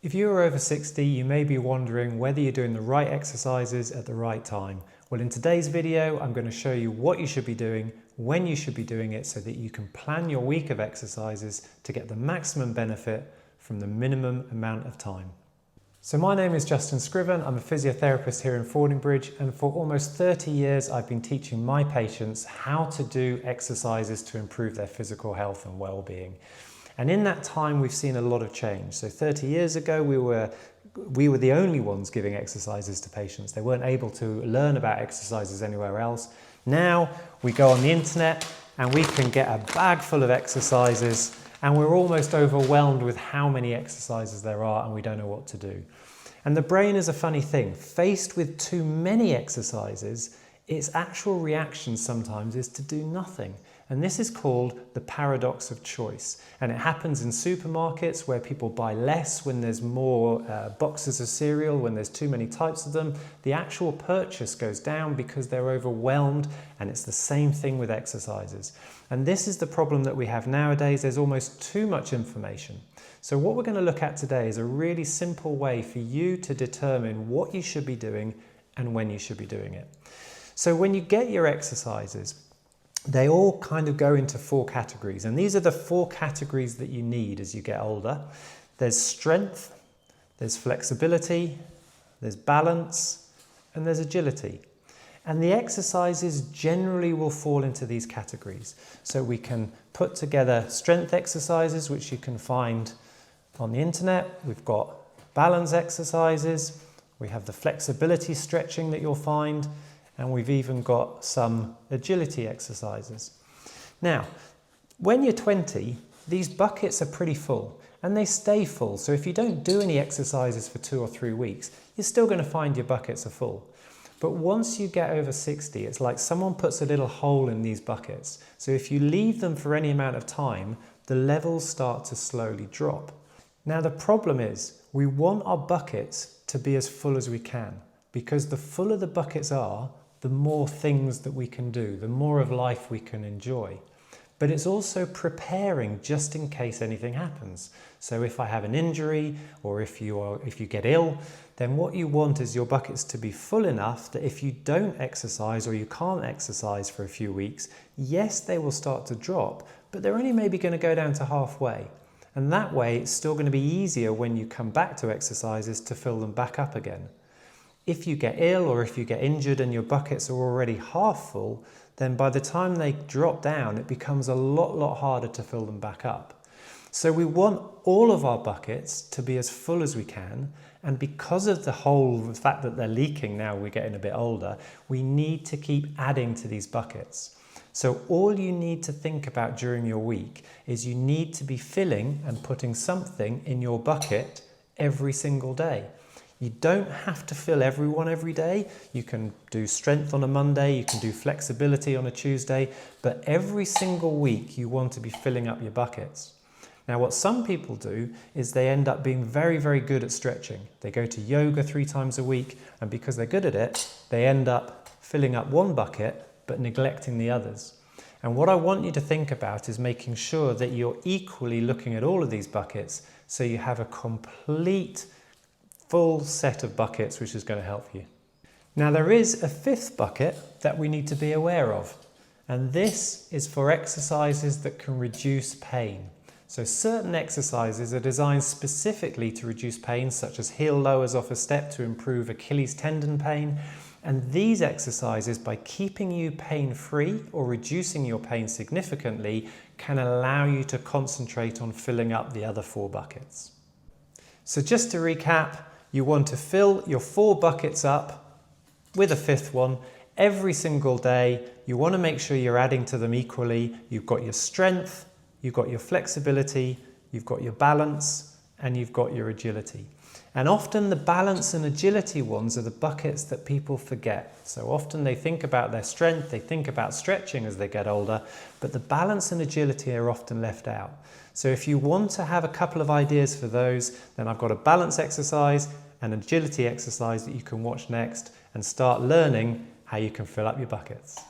If you are over 60, you may be wondering whether you're doing the right exercises at the right time. Well, in today's video, I'm going to show you what you should be doing, when you should be doing it, so that you can plan your week of exercises to get the maximum benefit from the minimum amount of time. So my name is Justin Scriven. I'm a physiotherapist here in Fordingbridge, and for almost 30 years I've been teaching my patients how to do exercises to improve their physical health and well-being. And in that time we've seen a lot of change. So 30 years ago we were the only ones giving exercises to patients. They weren't able to learn about exercises anywhere else. Now we go on the internet and we can get a bag full of exercises, and we're almost overwhelmed with how many exercises there are and we don't know what to do. And the brain is a funny thing. Faced with too many exercises, its actual reaction sometimes is to do nothing. And this is called the paradox of choice. And it happens in supermarkets where people buy less when there's more boxes of cereal, when there's too many types of them. The actual purchase goes down because they're overwhelmed, and it's the same thing with exercises. And this is the problem that we have nowadays. There's almost too much information. So what we're going to look at today is a really simple way for you to determine what you should be doing and when you should be doing it. So when you get your exercises, they all kind of go into four categories, and these are the four categories that you need as you get older. There's strength, there's flexibility, there's balance, and there's agility. And the exercises generally will fall into these categories. So we can put together strength exercises, which you can find on the internet. We've got balance exercises, we have the flexibility stretching that you'll find, and we've even got some agility exercises. Now, when you're 20, these buckets are pretty full, and they stay full. So if you don't do any exercises for 2 or 3 weeks, you're still going to find your buckets are full. But once you get over 60, it's like someone puts a little hole in these buckets. So if you leave them for any amount of time, the levels start to slowly drop. Now the problem is, we want our buckets to be as full as we can, because the fuller the buckets are, the more things that we can do, the more of life we can enjoy. But it's also preparing just in case anything happens. So if I have an injury, or if you get ill, then what you want is your buckets to be full enough that if you don't exercise or you can't exercise for a few weeks, yes, they will start to drop, but they're only maybe going to go down to halfway. And that way it's still going to be easier when you come back to exercises to fill them back up again. If you get ill or if you get injured and your buckets are already half full, then by the time they drop down, it becomes a lot harder to fill them back up. So we want all of our buckets to be as full as we can, and because of the fact that they're leaking now we're getting a bit older, we need to keep adding to these buckets. So all you need to think about during your week is you need to be filling and putting something in your bucket every single day. You don't have to fill every one every day. You can do strength on a Monday, you can do flexibility on a Tuesday, but every single week you want to be filling up your buckets. Now what some people do is they end up being very good at stretching. They go to yoga 3 times a week, and because they're good at it, they end up filling up one bucket but neglecting the others. And what I want you to think about is making sure that you're equally looking at all of these buckets, so you have a complete full set of buckets, which is going to help you. Now there is a 5th bucket that we need to be aware of, and this is for exercises that can reduce pain. So certain exercises are designed specifically to reduce pain, such as heel lowers off a step to improve Achilles tendon pain. And these exercises, by keeping you pain-free or reducing your pain significantly, can allow you to concentrate on filling up the other 4 buckets. So just to recap, you want to fill your 4 buckets up with a 5th one every single day. You want to make sure you're adding to them equally. You've got your strength, you've got your flexibility, you've got your balance, and you've got your agility. And often the balance and agility ones are the buckets that people forget. So often they think about their strength, they think about stretching as they get older, but the balance and agility are often left out. So if you want to have a couple of ideas for those, then I've got a balance exercise and agility exercise that you can watch next and start learning how you can fill up your buckets.